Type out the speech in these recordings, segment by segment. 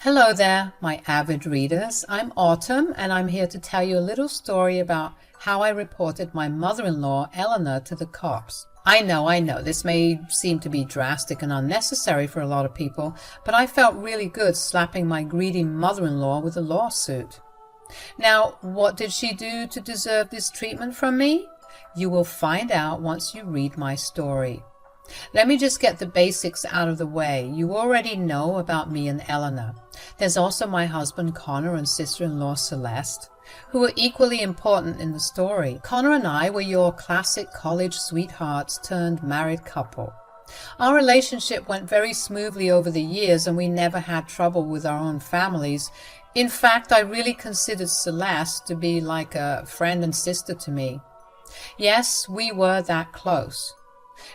Hello there, my avid readers. I'm Autumn, and I'm here to tell you a little story about how I reported my mother-in-law, Eleanor, to the cops. I know, this may seem to be drastic and unnecessary for a lot of people, but I felt really good slapping my greedy mother-in-law with a lawsuit. Now, what did she do to deserve this treatment from me? You will find out once you read my story. Let me just get the basics out of the way. You already know about me and Eleanor. There's also my husband Connor and sister-in-law Celeste, who are equally important in the story. Connor and I were your classic college sweethearts turned married couple. Our relationship went very smoothly over the years and we never had trouble with our own families. In fact, I really considered Celeste to be like a friend and sister to me. Yes, we were that close.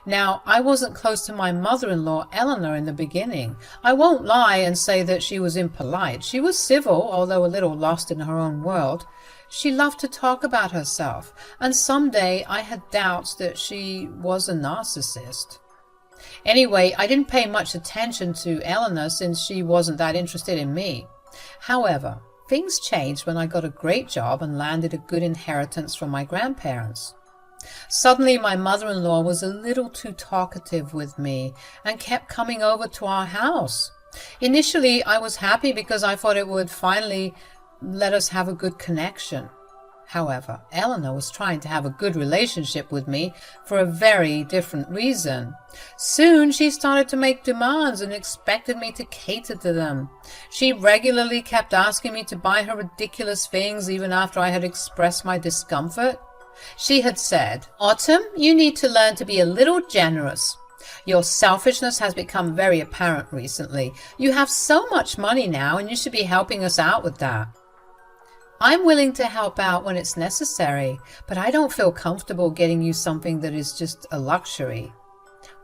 Now, I wasn't close to my mother-in-law, Eleanor, in the beginning. I won't lie and say that she was impolite. She was civil, although a little lost in her own world. She loved to talk about herself, and someday I had doubts that she was a narcissist. Anyway, I didn't pay much attention to Eleanor since she wasn't that interested in me. However, things changed when I got a great job and landed a good inheritance from my grandparents. Suddenly my mother-in-law was a little too talkative with me and kept coming over to our house. Initially I was happy because I thought it would finally let us have a good connection. However, Eleanor was trying to have a good relationship with me for a very different reason. Soon she started to make demands and expected me to cater to them. She regularly kept asking me to buy her ridiculous things even after I had expressed my discomfort. She had said, "Autumn, you need to learn to be a little generous. Your selfishness has become very apparent recently. You have so much money now and you should be helping us out with that." I'm willing to help out when it's necessary, but I don't feel comfortable getting you something that is just a luxury.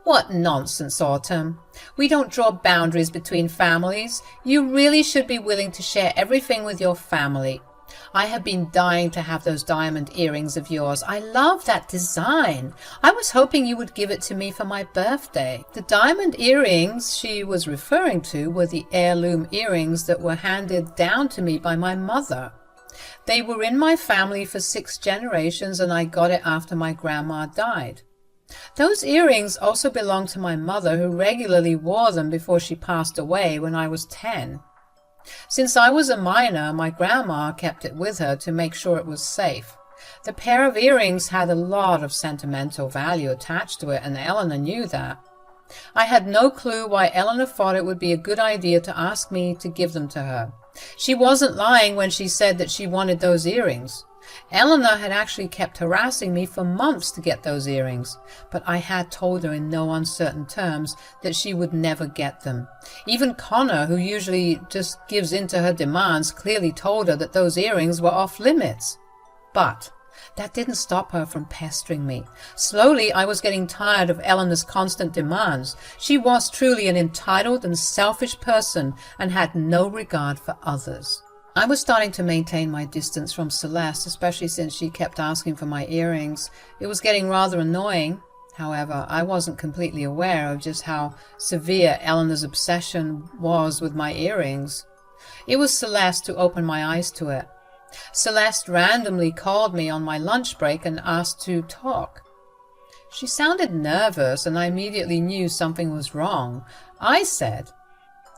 What nonsense, Autumn. We don't draw boundaries between families. You really should be willing to share everything with your family. I have been dying to have those diamond earrings of yours. I love that design. I was hoping you would give it to me for my birthday. The diamond earrings she was referring to were the heirloom earrings that were handed down to me by my mother. They were in my family for 6 generations and I got it after my grandma died. Those earrings also belong to my mother, who regularly wore them before she passed away when I was 10. Since I was a minor, my grandma kept it with her to make sure it was safe. The pair of earrings had a lot of sentimental value attached to it, and Eleanor knew that. I had no clue why Eleanor thought it would be a good idea to ask me to give them to her. She wasn't lying when she said that she wanted those earrings. Eleanor had actually kept harassing me for months to get those earrings, but I had told her in no uncertain terms that she would never get them. Even Connor, who usually just gives in to her demands, clearly told her that those earrings were off limits. But that didn't stop her from pestering me. Slowly, I was getting tired of Eleanor's constant demands. She was truly an entitled and selfish person and had no regard for others. I was starting to maintain my distance from Celeste, especially since she kept asking for my earrings. It was getting rather annoying. However, I wasn't completely aware of just how severe Eleanor's obsession was with my earrings. It was Celeste who opened my eyes to it. Celeste randomly called me on my lunch break and asked to talk. She sounded nervous and I immediately knew something was wrong. I said,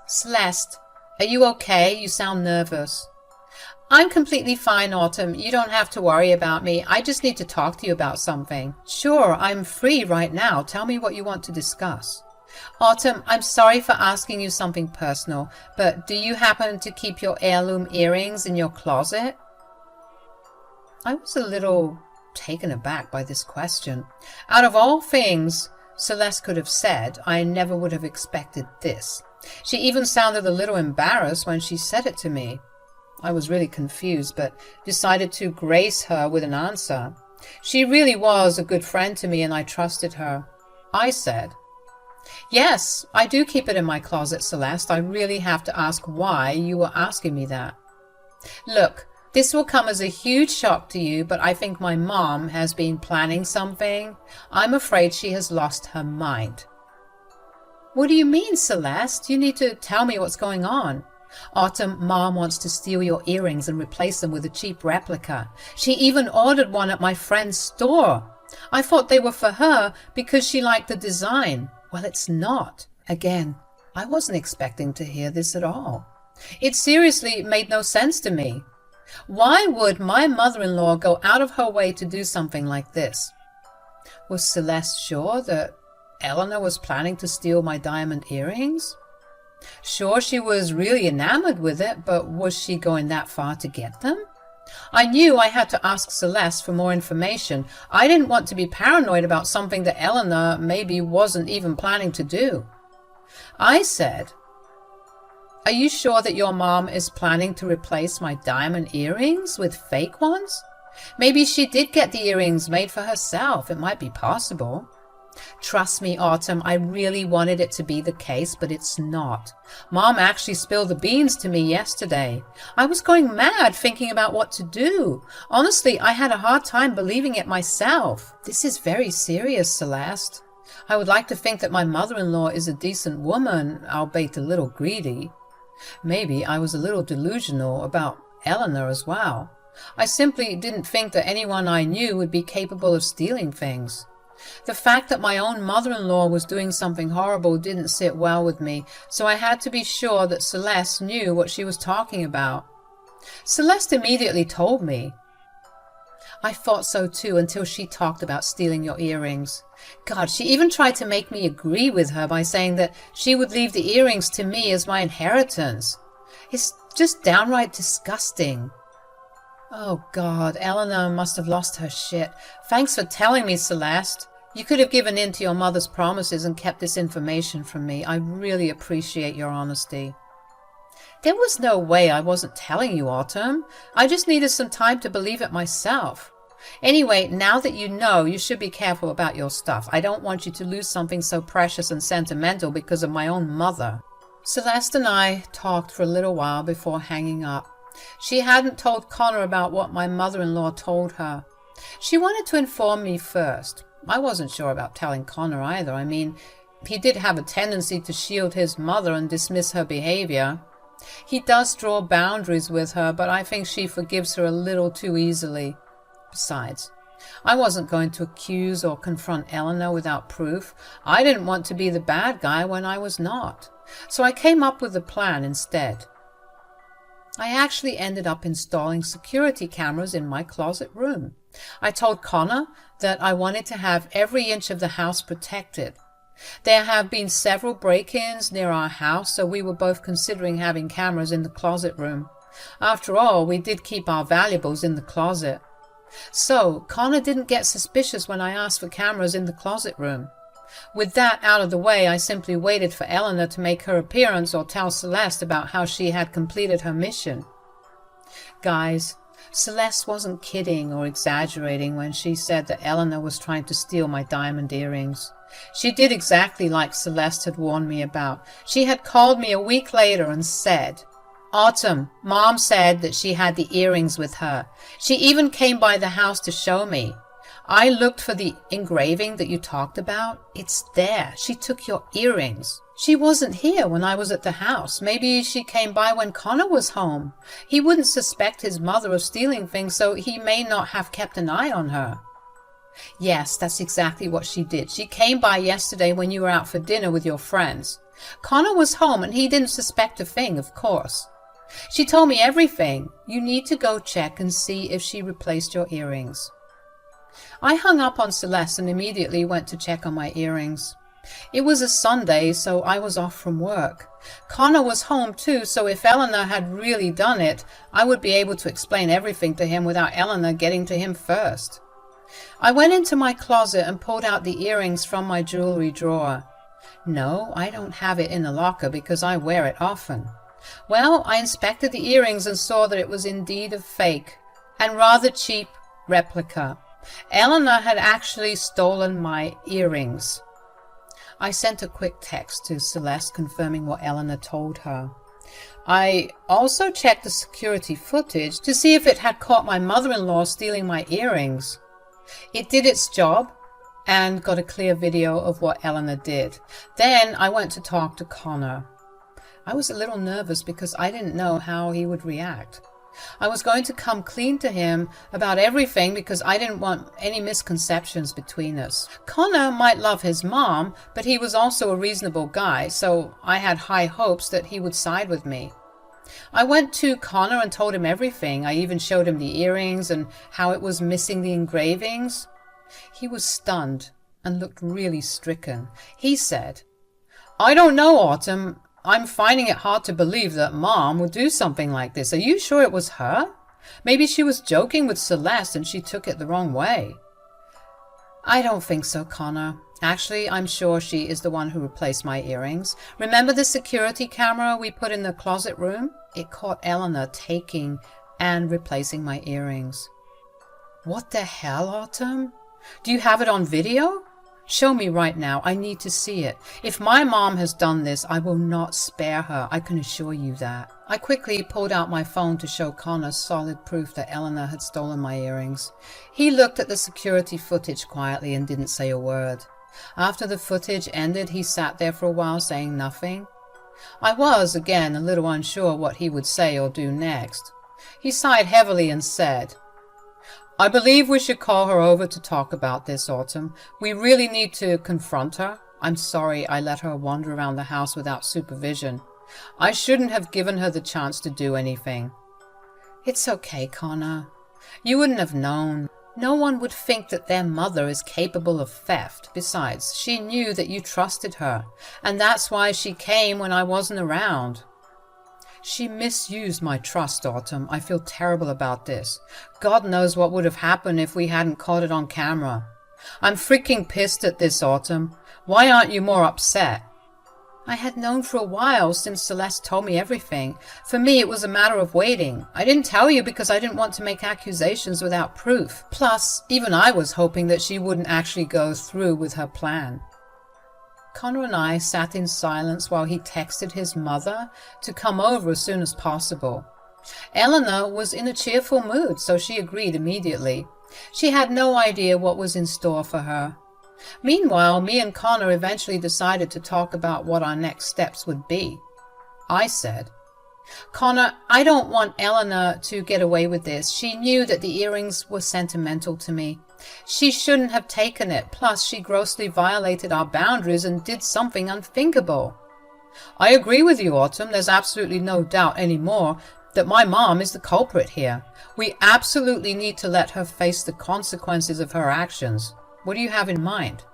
"Celeste, are you okay? You sound nervous." "I'm completely fine, Autumn. You don't have to worry about me. I just need to talk to you about something." "Sure, I'm free right now. Tell me what you want to discuss." "Autumn, I'm sorry for asking you something personal, but do you happen to keep your heirloom earrings in your closet?" I was a little taken aback by this question. Out of all things Celeste could have said, I never would have expected this. She even sounded a little embarrassed when she said it to me. I was really confused, but decided to grace her with an answer. She really was a good friend to me and I trusted her. I said, "Yes, I do keep it in my closet, Celeste. I really have to ask why you were asking me that. Look, this will come as a huge shock to you, but I think my mom has been planning something. I'm afraid she has lost her mind." "What do you mean, Celeste? You need to tell me what's going on." Autumn, Mom wants to steal your earrings and replace them with a cheap replica. She even ordered one at my friend's store. I thought they were for her because she liked the design. Well, it's not. Again, I wasn't expecting to hear this at all. It seriously made no sense to me. Why would my mother-in-law go out of her way to do something like this? Was Celeste sure that Eleanor was planning to steal my diamond earrings? Sure, she was really enamored with it, but was she going that far to get them? I knew I had to ask Celeste for more information. I didn't want to be paranoid about something that Eleanor maybe wasn't even planning to do. I said, "Are you sure that your mom is planning to replace my diamond earrings with fake ones? Maybe she did get the earrings made for herself. It might be possible." Trust me, Autumn, I really wanted it to be the case, but it's not. Mom actually spilled the beans to me yesterday. I was going mad thinking about what to do. Honestly, I had a hard time believing it myself. This is very serious, Celeste. I would like to think that my mother-in-law is a decent woman, albeit a little greedy. Maybe I was a little delusional about Eleanor as well. I simply didn't think that anyone I knew would be capable of stealing things. The fact that my own mother-in-law was doing something horrible didn't sit well with me, so I had to be sure that Celeste knew what she was talking about. Celeste immediately told me. I thought so too until she talked about stealing your earrings. God, she even tried to make me agree with her by saying that she would leave the earrings to me as my inheritance. It's just downright disgusting. Oh God, Eleanor must have lost her shit. Thanks for telling me, Celeste. You could have given in to your mother's promises and kept this information from me. I really appreciate your honesty. There was no way I wasn't telling you, Autumn. I just needed some time to believe it myself. Anyway, now that you know, you should be careful about your stuff. I don't want you to lose something so precious and sentimental because of my own mother. Celeste and I talked for a little while before hanging up. She hadn't told Connor about what my mother-in-law told her. She wanted to inform me first. I wasn't sure about telling Connor either. I mean, he did have a tendency to shield his mother and dismiss her behavior. He does draw boundaries with her, but I think she forgives her a little too easily. Besides, I wasn't going to accuse or confront Eleanor without proof. I didn't want to be the bad guy when I was not. So I came up with a plan instead. I actually ended up installing security cameras in my closet room. I told Connor that I wanted to have every inch of the house protected. There have been several break-ins near our house, so we were both considering having cameras in the closet room. After all, we did keep our valuables in the closet. So Connor didn't get suspicious when I asked for cameras in the closet room. With that out of the way, I simply waited for Eleanor to make her appearance or tell Celeste about how she had completed her mission. Guys, Celeste wasn't kidding or exaggerating when she said that Eleanor was trying to steal my diamond earrings. She did exactly like Celeste had warned me about. She had called me a week later and said, "Autumn, Mom said that she had the earrings with her. She even came by the house to show me. I looked for the engraving that you talked about. It's there. She took your earrings. She wasn't here when I was at the house. Maybe she came by when Connor was home. He wouldn't suspect his mother of stealing things, so he may not have kept an eye on her." Yes, that's exactly what she did. She came by yesterday when you were out for dinner with your friends. Connor was home and he didn't suspect a thing, of course. She told me everything. You need to go check and see if she replaced your earrings. I hung up on Celeste and immediately went to check on my earrings. It was a Sunday, so I was off from work. Connor was home too, so if Eleanor had really done it, I would be able to explain everything to him without Eleanor getting to him first. I went into my closet and pulled out the earrings from my jewelry drawer. No, I don't have it in the locker because I wear it often. Well, I inspected the earrings and saw that it was indeed a fake and rather cheap replica. Eleanor had actually stolen my earrings. I sent a quick text to Celeste confirming what Eleanor told her. I also checked the security footage to see if it had caught my mother-in-law stealing my earrings. It did its job and got a clear video of what Eleanor did. Then I went to talk to Connor. I was a little nervous because I didn't know how he would react. I was going to come clean to him about everything because I didn't want any misconceptions between us. Connor might love his mom, but he was also a reasonable guy, so I had high hopes that he would side with me. I went to Connor and told him everything. I even showed him the earrings and how it was missing the engravings. He was stunned and looked really stricken. He said, "I don't know, Autumn. I'm finding it hard to believe that Mom would do something like this. Are you sure it was her? Maybe she was joking with Celeste and she took it the wrong way." "I don't think so, Connor. Actually, I'm sure she is the one who replaced my earrings. Remember the security camera we put in the closet room? It caught Eleanor taking and replacing my earrings." "What the hell, Autumn? Do you have it on video? Show me right now. I need to see it. If my mom has done this, I will not spare her. I can assure you that." I quickly pulled out my phone to show Connor solid proof that Eleanor had stolen my earrings. He looked at the security footage quietly and didn't say a word. After the footage ended, he sat there for a while saying nothing. I was, again, a little unsure what he would say or do next. He sighed heavily and said, "I believe we should call her over to talk about this, Autumn. We really need to confront her. I'm sorry I let her wander around the house without supervision. I shouldn't have given her the chance to do anything." "It's okay, Connor. You wouldn't have known. No one would think that their mother is capable of theft. Besides, she knew that you trusted her, and that's why she came when I wasn't around." "She misused my trust, Autumn. I feel terrible about this. God knows what would have happened if we hadn't caught it on camera. I'm freaking pissed at this, Autumn. Why aren't you more upset?" "I had known for a while since Celeste told me everything. For me, it was a matter of waiting. I didn't tell you because I didn't want to make accusations without proof. Plus, even I was hoping that she wouldn't actually go through with her plan." Connor and I sat in silence while he texted his mother to come over as soon as possible. Eleanor was in a cheerful mood, so she agreed immediately. She had no idea what was in store for her. Meanwhile, me and Connor eventually decided to talk about what our next steps would be. I said, "Connor, I don't want Eleanor to get away with this. She knew that the earrings were sentimental to me. She shouldn't have taken it. Plus, she grossly violated our boundaries and did something unthinkable." "I agree with you, Autumn. There's absolutely no doubt anymore that my mom is the culprit here. We absolutely need to let her face the consequences of her actions. What do you have in mind?"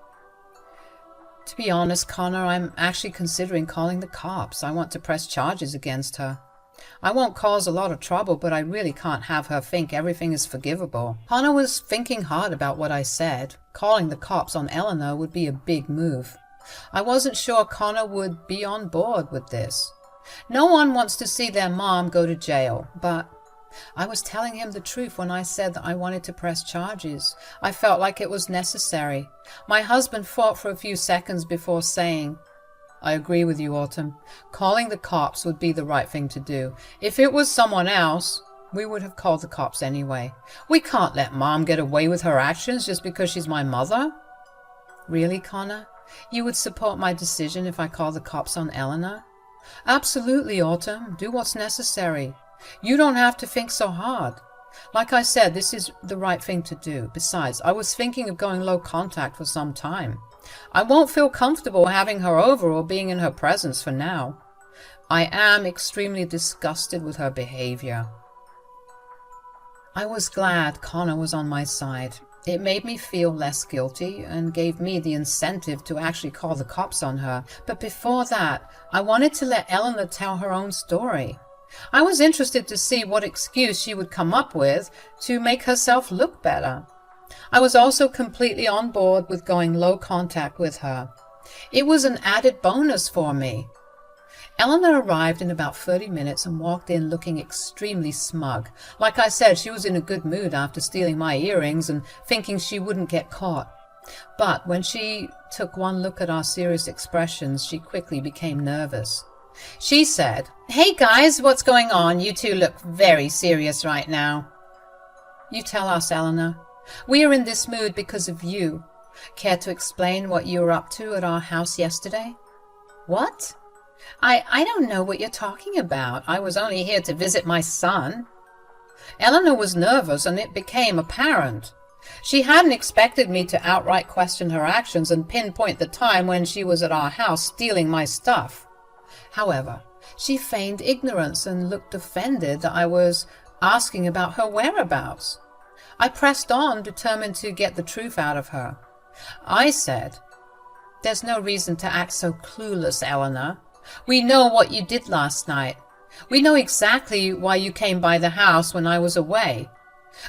"To be honest, Connor, I'm actually considering calling the cops. I want to press charges against her. I won't cause a lot of trouble, but I really can't have her think everything is forgivable." Connor was thinking hard about what I said. Calling the cops on Eleanor would be a big move. I wasn't sure Connor would be on board with this. No one wants to see their mom go to jail, but I was telling him the truth when I said that I wanted to press charges. I felt like it was necessary. My husband thought for a few seconds before saying, "I agree with you, Autumn. Calling the cops would be the right thing to do. If it was someone else, we would have called the cops anyway. We can't let Mom get away with her actions just because she's my mother." "Really, Connor? You would support my decision if I call the cops on Eleanor?" "Absolutely, Autumn. Do what's necessary. You don't have to think so hard. Like I said, this is the right thing to do. Besides, I was thinking of going low contact for some time. I won't feel comfortable having her over or being in her presence for now. I am extremely disgusted with her behavior." I was glad Connor was on my side. It made me feel less guilty and gave me the incentive to actually call the cops on her. But before that, I wanted to let Eleanor tell her own story. I was interested to see what excuse she would come up with to make herself look better. I was also completely on board with going low contact with her. It was an added bonus for me. Eleanor arrived in about 30 minutes and walked in looking extremely smug. Like I said, she was in a good mood after stealing my earrings and thinking she wouldn't get caught. But when she took one look at our serious expressions, she quickly became nervous. She said, "Hey guys, what's going on? You two look very serious right now." "You tell us, Eleanor. We are in this mood because of you. Care to explain what you were up to at our house yesterday?" "What?" I don't know what you're talking about. I was only here to visit my son. Eleanor was nervous, and it became apparent. She hadn't expected me to outright question her actions and pinpoint the time when she was at our house stealing my stuff. However, she feigned ignorance and looked offended that I was asking about her whereabouts. I pressed on, determined to get the truth out of her. I said, "There's no reason to act so clueless, Eleanor. We know what you did last night. We know exactly why you came by the house when I was away.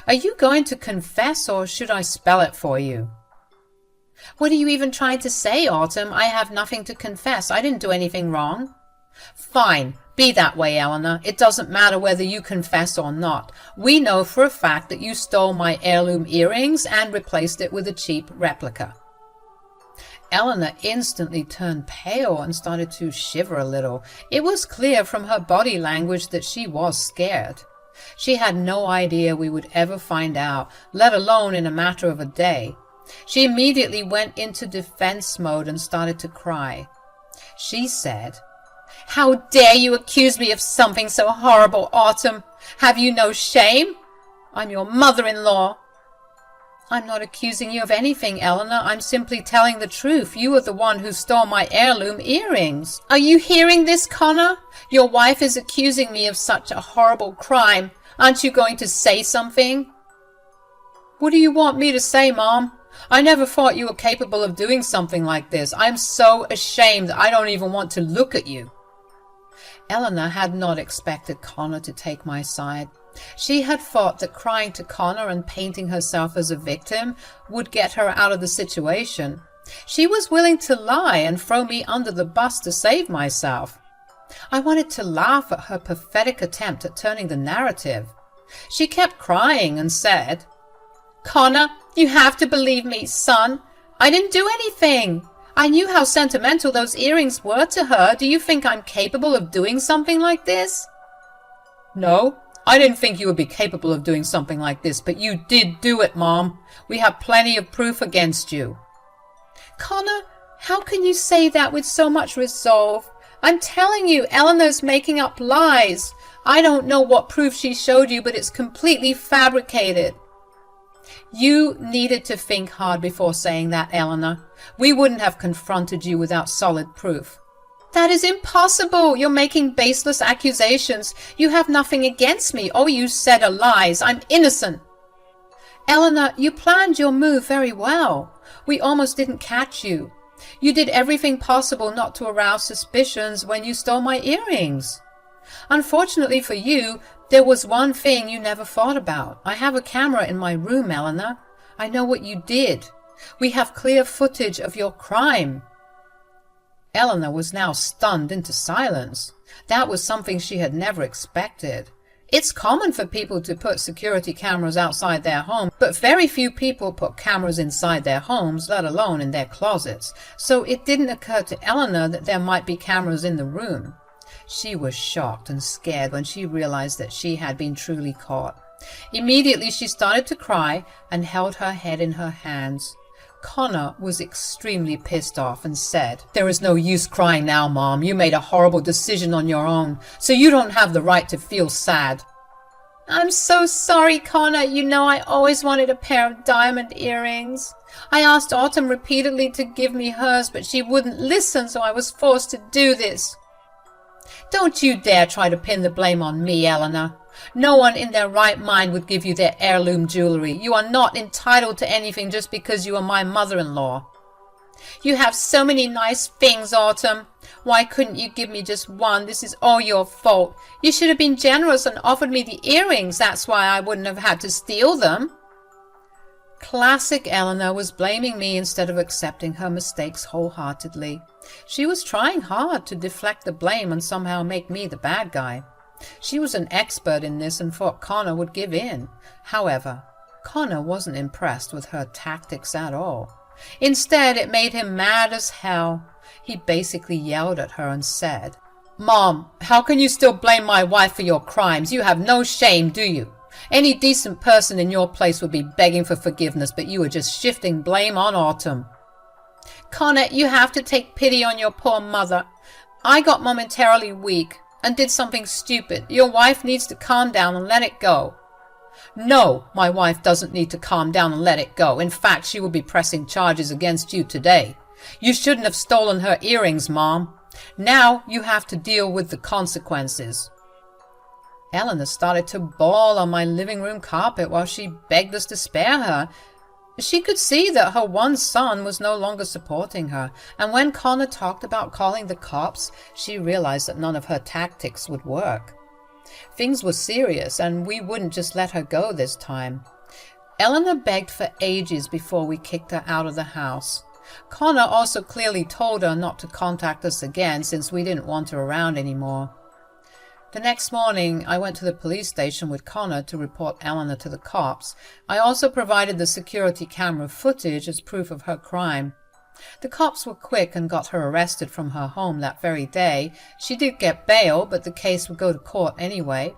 Are you going to confess, or should I spell it for you?" "What are you even trying to say, Autumn? I have nothing to confess. I didn't do anything wrong." "Fine. Be that way, Eleanor. It doesn't matter whether you confess or not. We know for a fact that you stole my heirloom earrings and replaced it with a cheap replica." Eleanor instantly turned pale and started to shiver a little. It was clear from her body language that she was scared. She had no idea we would ever find out, let alone in a matter of a day. She immediately went into defense mode and started to cry. She said, "How dare you accuse me of something so horrible, Autumn? Have you no shame? I'm your mother-in-law." "I'm not accusing you of anything, Eleanor. I'm simply telling the truth. You are the one who stole my heirloom earrings." "Are you hearing this, Connor? Your wife is accusing me of such a horrible crime. Aren't you going to say something?" "What do you want me to say, Mom? I never thought you were capable of doing something like this. I'm so ashamed I don't even want to look at you." Eleanor had not expected Connor to take my side. She had thought that crying to Connor and painting herself as a victim would get her out of the situation. She was willing to lie and throw me under the bus to save myself. I wanted to laugh at her pathetic attempt at turning the narrative. She kept crying and said, "Connor, you have to believe me, son. I didn't do anything. I knew how sentimental those earrings were to her. Do you think I'm capable of doing something like this?" "No, I didn't think you would be capable of doing something like this, but you did do it, Mom. We have plenty of proof against you." "Connor, how can you say that with so much resolve? I'm telling you, Eleanor's making up lies. I don't know what proof she showed you, but it's completely fabricated." "You needed to think hard before saying that, Eleanor. We wouldn't have confronted you without solid proof." "That is impossible. You're making baseless accusations. You have nothing against me. All you said are lies. I'm innocent." "Eleanor, you planned your move very well. We almost didn't catch you. You did everything possible not to arouse suspicions when you stole my earrings. Unfortunately for you, there was one thing you never thought about. I have a camera in my room, Eleanor. I know what you did. We have clear footage of your crime." Eleanor was now stunned into silence. That was something she had never expected. It's common for people to put security cameras outside their home, but very few people put cameras inside their homes, let alone in their closets. So it didn't occur to Eleanor that there might be cameras in the room. She was shocked and scared when she realized that she had been truly caught. Immediately she started to cry and held her head in her hands. Connor was extremely pissed off and said, "There is no use crying now, Mom. You made a horrible decision on your own, so you don't have the right to feel sad." "I'm so sorry, Connor. You know I always wanted a pair of diamond earrings. I asked Autumn repeatedly to give me hers, but she wouldn't listen, so I was forced to do this." "Don't you dare try to pin the blame on me, Eleanor. No one in their right mind would give you their heirloom jewelry. You are not entitled to anything just because you are my mother-in-law." "You have so many nice things, Autumn. Why couldn't you give me just one? This is all your fault. You should have been generous and offered me the earrings. That's why I wouldn't have had to steal them." Classic Eleanor was blaming me instead of accepting her mistakes wholeheartedly. She was trying hard to deflect the blame and somehow make me the bad guy. She was an expert in this and thought Connor would give in. However, Connor wasn't impressed with her tactics at all. Instead, it made him mad as hell. He basically yelled at her and said, "Mom, how can you still blame my wife for your crimes? You have no shame, do you? Any decent person in your place would be begging for forgiveness, but you are just shifting blame on Autumn." "Connor, you have to take pity on your poor mother. I got momentarily weak and did something stupid. Your wife needs to calm down and let it go. No, my wife doesn't need to calm down and let it go. In fact, she will be pressing charges against you today. You shouldn't have stolen her earrings, Mom. Now you have to deal with the consequences. Eleanor started to bawl on my living room carpet while she begged us to spare her. She could see that her one son was no longer supporting her, and when Connor talked about calling the cops, she realized that none of her tactics would work. Things were serious, and we wouldn't just let her go this time. Eleanor begged for ages before we kicked her out of the house. Connor also clearly told her not to contact us again since we didn't want her around anymore. The next morning, I went to the police station with Connor to report Eleanor to the cops. I also provided the security camera footage as proof of her crime. The cops were quick and got her arrested from her home that very day. She did get bail, but the case would go to court anyway.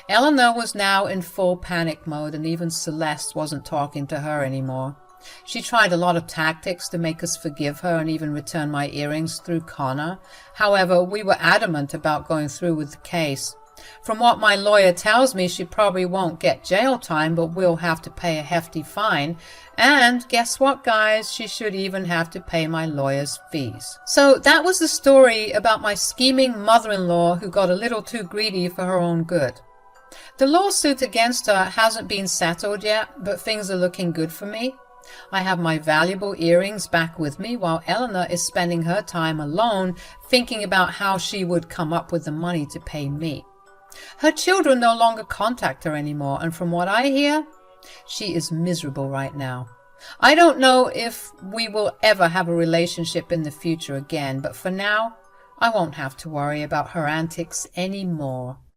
Eleanor was now in full panic mode, and even Celeste wasn't talking to her anymore. She tried a lot of tactics to make us forgive her and even return my earrings through Connor. However, we were adamant about going through with the case. From what my lawyer tells me, she probably won't get jail time, but will have to pay a hefty fine. And guess what, guys? She should even have to pay my lawyer's fees. So that was the story about my scheming mother-in-law who got a little too greedy for her own good. The lawsuit against her hasn't been settled yet, but things are looking good for me. I have my valuable earrings back with me while Eleanor is spending her time alone thinking about how she would come up with the money to pay me. Her children no longer contact her anymore, and from what I hear, she is miserable right now. I don't know if we will ever have a relationship in the future again, but for now, I won't have to worry about her antics anymore.